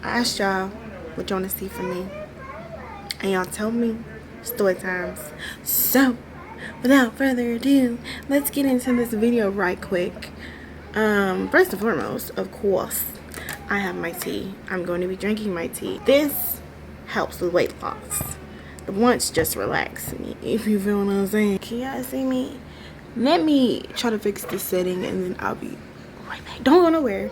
I asked y'all what you want to see from me, and y'all told me story times. So, without further ado, let's get into this video right quick. First and foremost, of course, I have my tea. I'm going to be drinking my tea. This helps with weight loss. The blunts just relax me, if you feel what I'm saying. Can y'all see me? Let me try to fix this setting, and then I'll be right back. Don't go nowhere.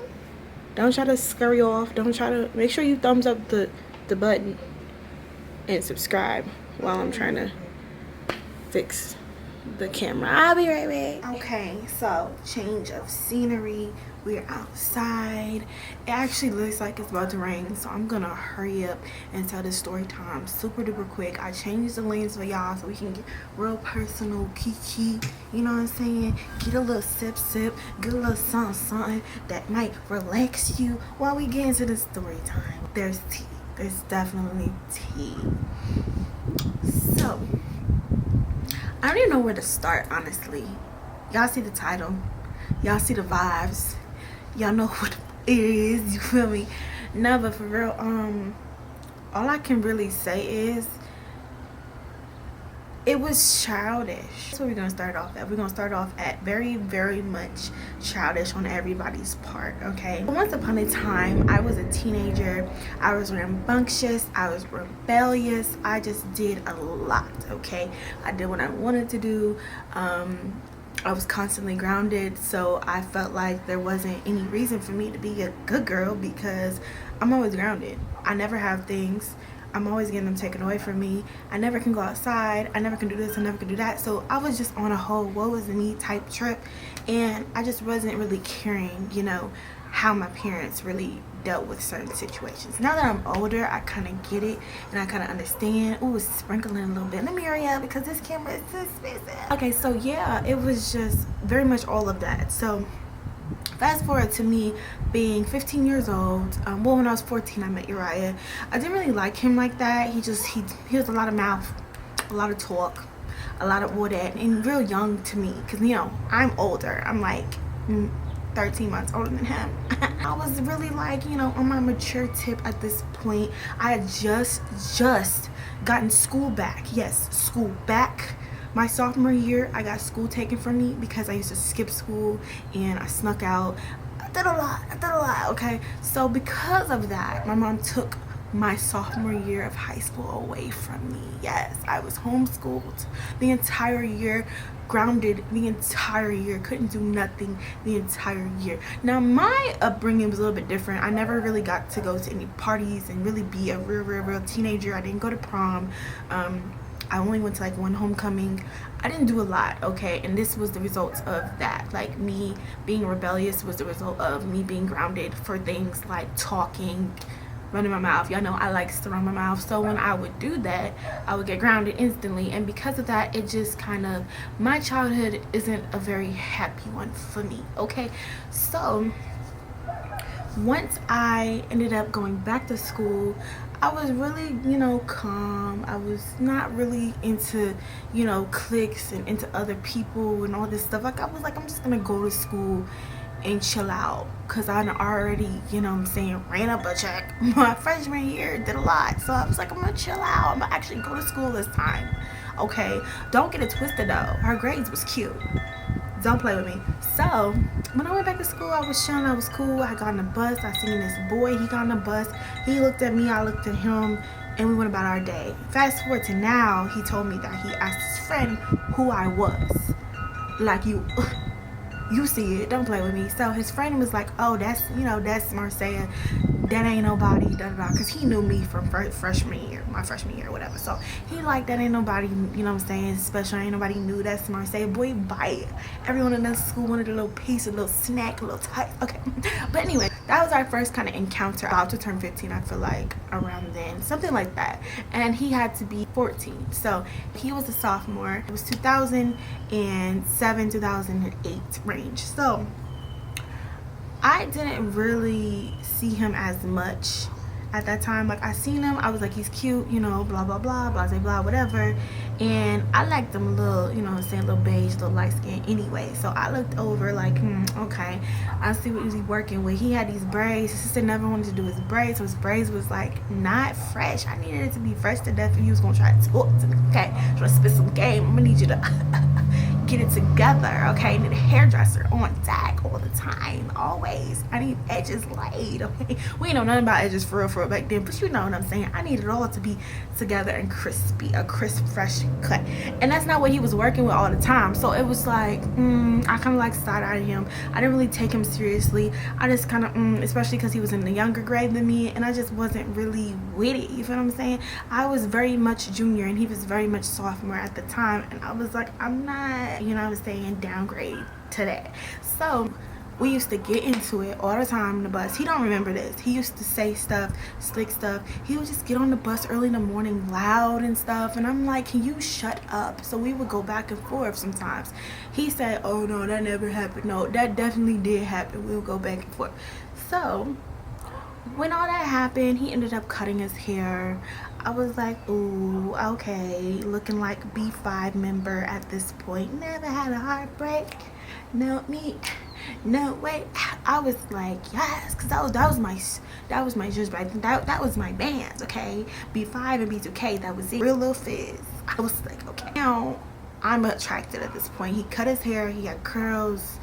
Don't try to scurry off. Don't try to, make sure you thumbs up the button and subscribe while I'm trying to fix the camera. I'll be right back. Okay, so change of scenery. We're outside. It actually looks like it's about to rain, so I'm gonna hurry up and tell this story time super duper quick. I changed the lens for y'all so we can get real personal, kiki. You know what I'm saying? Get a little sip, get a little something that might relax you while we get into the story time. There's tea. There's definitely tea. So, I don't even know where to start, honestly. Y'all see the title. Y'all see the vibes. Y'all know what it is, you feel me? No, but for real, all I can really say is it was childish. That's what we're gonna start off at. We're gonna start off at very, very much childish on everybody's part, okay? Once upon a time, I was a teenager. I was rambunctious. I was rebellious. I just did a lot, okay? I did what I wanted to do. I was constantly grounded, so I felt like there wasn't any reason for me to be a good girl because I'm always grounded. I never have things. I'm always getting them taken away from me. I never can go outside. I never can do this. I never can do that. So I was just on a whole woe is me type trip, and I just wasn't really caring, you know, how my parents really dealt with certain situations. Now that I'm older, I kind of get it and I kind of understand. Ooh, it's sprinkling a little bit. Let me hurry up because this camera is so expensive. Okay, so yeah, it was just very much all of that. So fast forward to me being 15 years old. Well, when I was 14, I met Uriah. I didn't really like him like that. He was a lot of mouth, a lot of talk, a lot of all that, and real young to me because, you know, I'm older. I'm like 13 months older than him. I was really like, you know, on my mature tip at this point. I had just gotten school back. Yes, school back. My sophomore year, I got school taken from me because I used to skip school and I snuck out. I did a lot, okay? So because of that, my mom took my sophomore year of high school away from me. Yes, I was homeschooled the entire year, grounded the entire year, couldn't do nothing the entire year. Now my upbringing was a little bit different. I never really got to go to any parties and really be a real teenager. I didn't go to prom. I only went to like one homecoming. I didn't do a lot, okay? And this was the result of that. Like, me being rebellious was the result of me being grounded for things like talking, running my mouth. Y'all know I like to run my mouth, so when I would do that, I would get grounded instantly. And because of that, it just kind of, my childhood isn't a very happy one for me, okay? So once I ended up going back to school, I was really, you know, calm. I was not really into, you know, cliques and into other people and all this stuff. Like, I was like, I'm just gonna go to school and chill out because I already, you know what I'm saying, ran up a check my freshman year, did a lot. So I was like, I'm gonna chill out. I'm gonna actually go to school this time, okay? Don't get it twisted though. Her grades was cute. Don't play with me. So when I went back to school, I was chilling. I was cool. I got on the bus. I seen this boy. He got on the bus. He looked at me. I looked at him, and we went about our day. Fast forward to now, he told me that he asked his friend who I was. Like, you see it, don't play with me. So his friend was like, oh, that's, you know, that's Marcia, that ain't nobody, because he knew me from freshman year, my freshman year or whatever. So he like, that ain't nobody, you know what I'm saying, special, ain't nobody knew, that's Marcia. Boy, bite. Everyone in that school wanted a little piece, a little snack, a little type. Okay, but anyway, that was our first kind of encounter. About to turn 15, I feel like, around then, something like that. And he had to be 14, so he was a sophomore. It was 2007, 2008 range. So I didn't really see him as much at that time. Like, I seen him, I was like, he's cute, you know, blah blah blah, blah blah blah, whatever. And I liked him a little, you know what I'm saying, a little beige, a little light skin anyway. So I looked over like, okay, I see what he was working with. He had these braids. His sister never wanted to do his braids, so his braids was like not fresh. I needed it to be fresh to death, and he was gonna try to talk to me. Okay, trying to spit some game. I'm gonna need you to get it together, okay? I need a hairdresser on deck all the time, always. I need edges laid, okay? We ain't know nothing about edges for real back then, but you know what I'm saying. I need it all to be together and crispy, a crisp, fresh cut. And that's not what he was working with all the time. So it was like, I kind of like side-eyed him. I didn't really take him seriously. I just kind of, especially because he was in the younger grade than me, and I just wasn't really with it, you feel what I'm saying? I was very much junior, and he was very much sophomore at the time, and I was like, I'm not, you know what I'm saying, downgrade to that. So we used to get into it all the time on the bus. He don't remember this. He used to say stuff, slick stuff. He would just get on the bus early in the morning loud and stuff, and I'm like, can you shut up? So we would go back and forth sometimes. He said, oh no, that never happened. No, that definitely did happen. We would go back and forth. So when all that happened, he ended up cutting his hair. I was like, ooh, okay, looking like B5 member at this point. Never had a heartbreak. No, me, no way. I was like, yes, because that was my just right. That was my bands, okay? B5 and B2K, that was it. Real Lil Fizz. I was like, okay. Now I'm attracted at this point. He cut his hair. He had curls.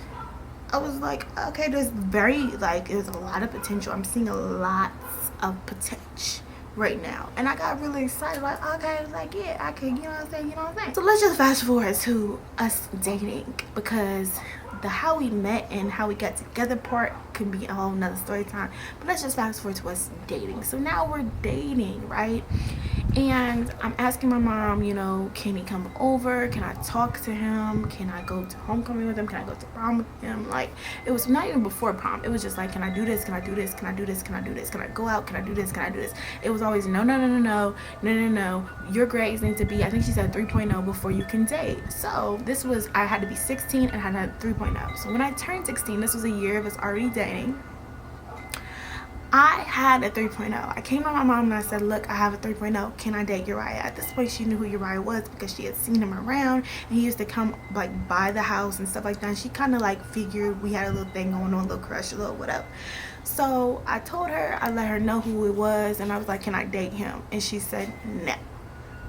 I was like, okay, there's a lot of potential. I'm seeing a lot of potential right now, and I got really excited, like, okay, like, yeah, I can, you know what I'm saying. So let's just fast forward to us dating, because the how we met and how we got together part can be a whole nother story time, but let's just fast forward to us dating. So now we're dating, right? And I'm asking my mom, you know, can he come over? Can I talk to him? Can I go to homecoming with him? Can I go to prom with him? Like, it was not even before prom. It was just like, can I do this? Can I do this? Can I do this? Can I do this? Can I go out? Can I do this? Can I do this? It was always no. Your grades need to be, I think she said 3.0 before you can date. So this was, I had to be 16 and I had 3.0. So when I turned 16, this was a year of us already dating. I had a 3.0. I came to my mom and I said, look, I have a 3.0. Can I date Uriah? At this point, she knew who Uriah was because she had seen him around, and he used to come like by the house and stuff like that. And she kind of like figured we had a little thing going on, a little crush, a little whatever. So I told her, I let her know who it was, and I was like, can I date him? And she said, no.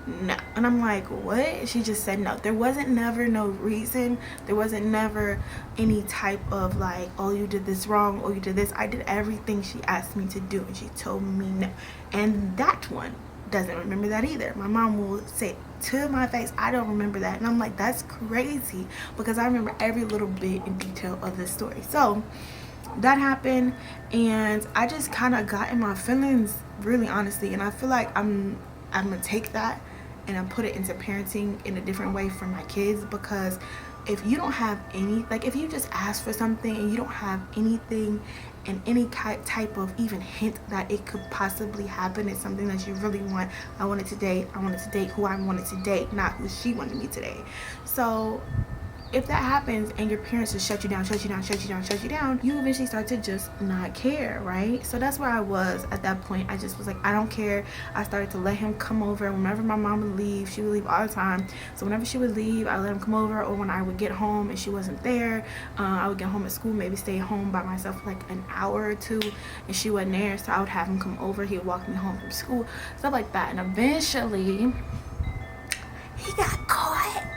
And I'm like, what? She just said no. There wasn't never no reason. There wasn't never any type of like, oh, you did this wrong, or you did this. I did everything she asked me to do, and she told me no. And that one doesn't remember that either. My mom will say to my face, I don't remember that. And I'm like, that's crazy, because I remember every little bit in detail of this story. So that happened, and I just kind of got in my feelings, really honestly. And I feel like I'm gonna take that and I put it into parenting in a different way for my kids, because if you don't have any, like, if you just ask for something and you don't have anything and any type of even hint that it could possibly happen, it's something that you really want. I wanted to date who I wanted to date, not who she wanted me to date. So if that happens and your parents just shut you down, you eventually start to just not care, right? So that's where I was at that point. I just was like, I don't care. I started to let him come over. Whenever my mom would leave, she would leave all the time. So whenever she would leave, I let him come over. Or when I would get home and she wasn't there, I would get home at school, maybe stay home by myself for like an hour or two, and she wasn't there. So I would have him come over. He would walk me home from school, stuff like that. And eventually he got caught.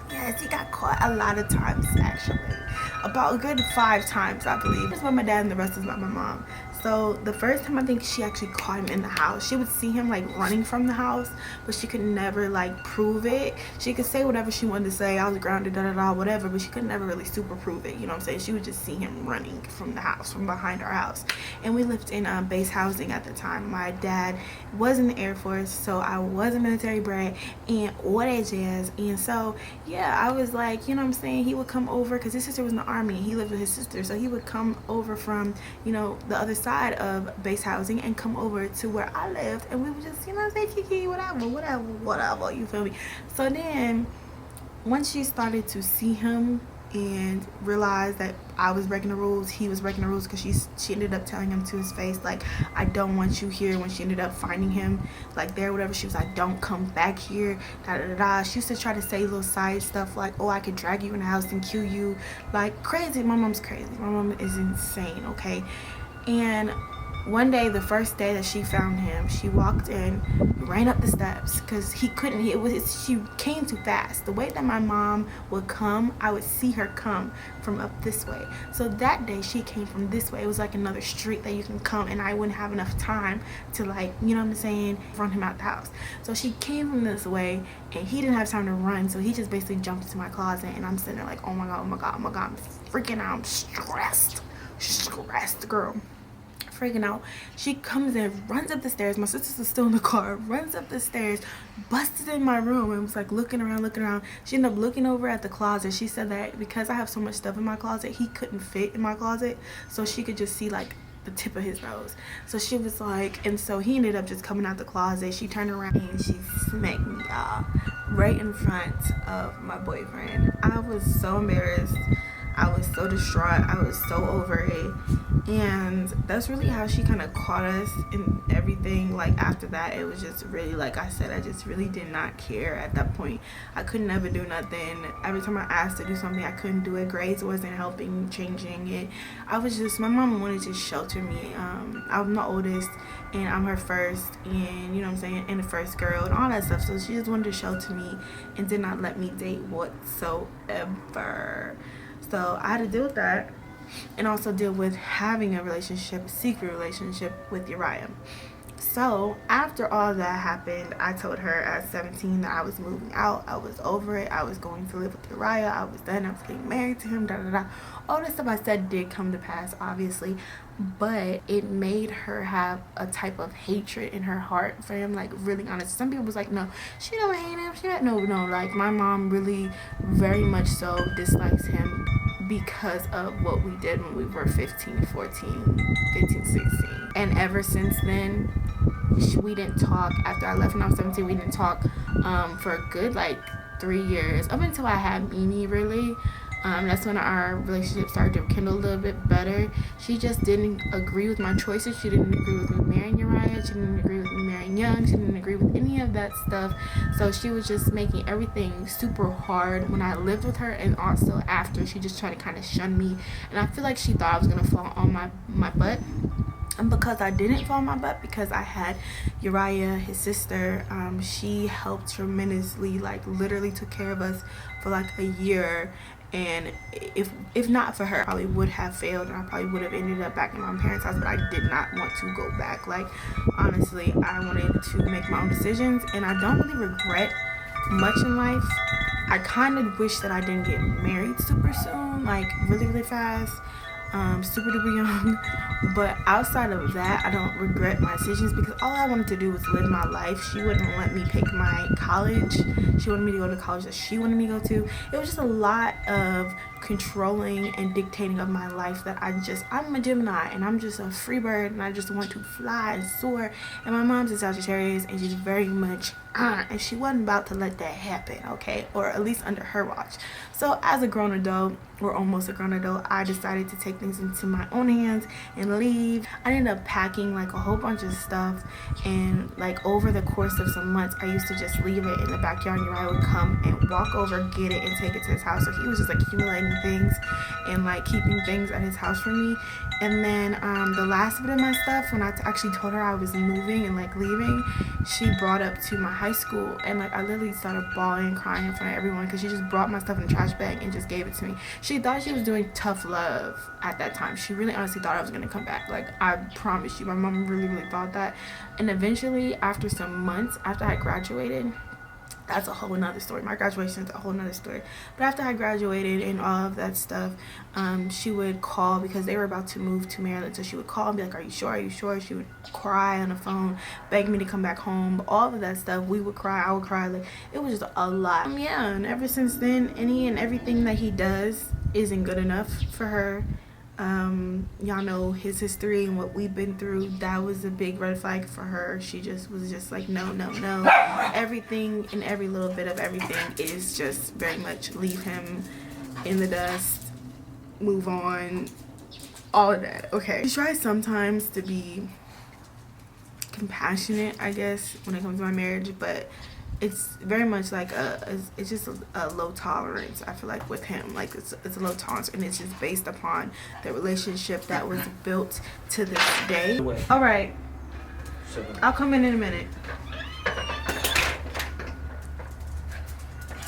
Yes, he got caught a lot of times, actually. About a good 5 times, I believe. It's by my dad and the rest is by my mom. So the first time, I think she actually caught him in the house. She would see him like running from the house, but she could never like prove it. She could say whatever she wanted to say. I was grounded, whatever, but she could never really super prove it. You know what I'm saying? She would just see him running from the house, from behind our house. And we lived in base housing at the time. My dad was in the Air Force, so I was a military brat and all that jazz. And so yeah, I was like, you know what I'm saying, he would come over because his sister was in the Army and he lived with his sister, so he would come over from, you know, the other side of base housing and come over to where I lived, and we would just, you know, say kiki, whatever, you feel me? So then once she started to see him and realized that I was breaking the rules, he was breaking the rules, because she ended up telling him to his face, like, I don't want you here. When she ended up finding him like there, whatever, she was like, don't come back here, da da da da. She used to try to say little side stuff like, oh, I could drag you in the house and kill you, like crazy. My mom's crazy. My mom is insane, okay? And one day, the first day that she found him, she walked in, ran up the steps, because she came too fast. The way that my mom would come, I would see her come from up this way. So that day, she came from this way. It was like another street that you can come, and I wouldn't have enough time to, like, you know what I'm saying, run him out the house. So she came from this way, and he didn't have time to run, so he just basically jumped into my closet, and I'm sitting there like, oh my god, oh my god, oh my god, I'm freaking out, I'm stressed, girl. Freaking out. She comes in, runs up the stairs. My sisters are still in the car, runs up the stairs, busted in my room, and was like looking around. She ended up looking over at the closet. She said that because I have so much stuff in my closet, he couldn't fit in my closet, so she could just see like the tip of his nose. So she was like, and so he ended up just coming out the closet. She turned around and she smacked me right in front of my boyfriend. I was so embarrassed. I was so distraught. I was so over it. And that's really how she kind of caught us in everything. Like, after that, it was just really, like I said, I just really did not care at that point. I could never do nothing. Every time I asked to do something, I couldn't do it. Grades wasn't helping, changing it. I was just, my mom wanted to shelter me. I'm the oldest, and I'm her first, and you know what I'm saying, and the first girl, and all that stuff. So she just wanted to shelter me and did not let me date whatsoever. So I had to deal with that, and also deal with having a secret relationship with Uriah. So after all that happened, I told her at 17 that I was moving out. I was over it. I was going to live with Uriah. I was done. I was getting married to him, da da da. All this stuff I said did come to pass, obviously, but it made her have a type of hatred in her heart for him, like, really honest. Some people was like, no, she don't hate him. No, like, my mom really very much so dislikes him because of what we did when we were 15, 16. And ever since then, we didn't talk. After I left when I was 17, we didn't talk for a good, like, 3 years. Up until I had Mimi, really. That's when our relationship started to kindle a little bit better. She just didn't agree with my choices. She didn't agree with me marrying Uriah. She didn't agree with me marrying Young. She didn't agree with any of that stuff. So she was just making everything super hard when I lived with her, and also after. She just tried to kind of shun me, and I feel like she thought I was going to fall on my butt. And because I didn't fall on my butt, because I had Uriah, his sister, she helped tremendously, like, literally took care of us for like a year. And if not for her, I probably would have failed, and I probably would have ended up back in my parents' house. But I did not want to go back. Like, honestly, I wanted to make my own decisions, and I don't really regret much in life. I kind of wish that I didn't get married super soon, like really fast, super duper young. But outside of that, I don't regret my decisions, because all I wanted to do was live my life. She wouldn't let me pick my college. She wanted me to go to the college that she wanted me to go to. It was just a lot of controlling and dictating of my life that I'm a Gemini, and I'm just a free bird, and I just want to fly and soar. And my mom's a Sagittarius, and she's very much and she wasn't about to let that happen, okay? Or at least under her watch. So as a grown adult, or almost a grown adult, I decided to take things into my own hands and leave. I ended up packing like a whole bunch of stuff, and like over the course of some months, I used to just leave it in the backyard, and Uriah would come and walk over, get it, and take it to his house. So he was just like accumulating things and like keeping things at his house for me. And then the last bit of my stuff, when I actually told her I was moving and like leaving, she brought up to my high school, and like I literally started bawling, crying in front of everyone, because she just brought my stuff in a trash bag and just gave it to me. She thought she was doing tough love at that time. She really honestly thought I was gonna come back. Like, I promise you, my mom really thought that. And eventually, after some months after I graduated, that's a whole nother story. My graduation is a whole nother story. But after I graduated and all of that stuff, she would call, because they were about to move to Maryland. So she would call and be like, are you sure? Are you sure? She would cry on the phone, beg me to come back home. All of that stuff. We would cry. I would cry. Like, it was just a lot. Yeah, and ever since then, any and everything that he does isn't good enough for her. Y'all know his history and what we've been through. That was a big red flag for her. She just was just like, no. Everything and every little bit of everything is just very much leave him in the dust, move on, all of that. Okay, I try sometimes to be compassionate, I guess, when it comes to my marriage, but it's very much like it's just a low tolerance. I feel like with him, like it's a low tolerance, and it's just based upon the relationship that was built to this day. All right, I'll come in a minute.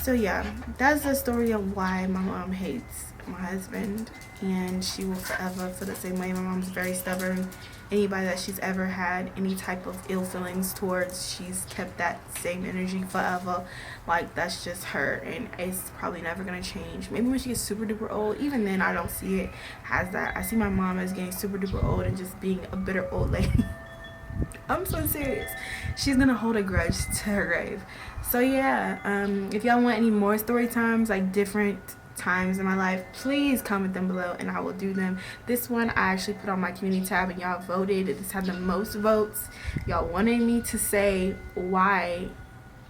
So yeah, that's the story of why my mom hates my husband, and she will forever feel the same way. My mom's very stubborn. Anybody that she's ever had any type of ill feelings towards, she's kept that same energy forever. Like, that's just her, and it's probably never gonna change. Maybe when she gets super duper old, even then I don't see it as that. I see my mom as getting super duper old and just being a bitter old lady. I'm so serious. She's gonna hold a grudge to her grave. So yeah, if y'all want any more story times, like different times in my life, please comment them below and I will do them. This one I actually put on my community tab and y'all voted. This had the most votes. Y'all wanted me to say why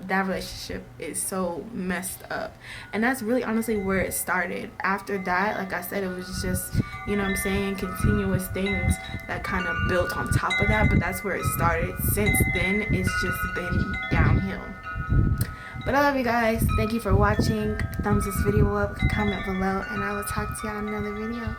that relationship is so messed up, and that's really honestly where it started. After that, like I said, it was just, you know what I'm saying, continuous things that kind of built on top of that, but that's where it started. Since then, it's just been downhill. But I love you guys. Thank you for watching. Thumbs this video up, comment below, and I will talk to y'all in another video.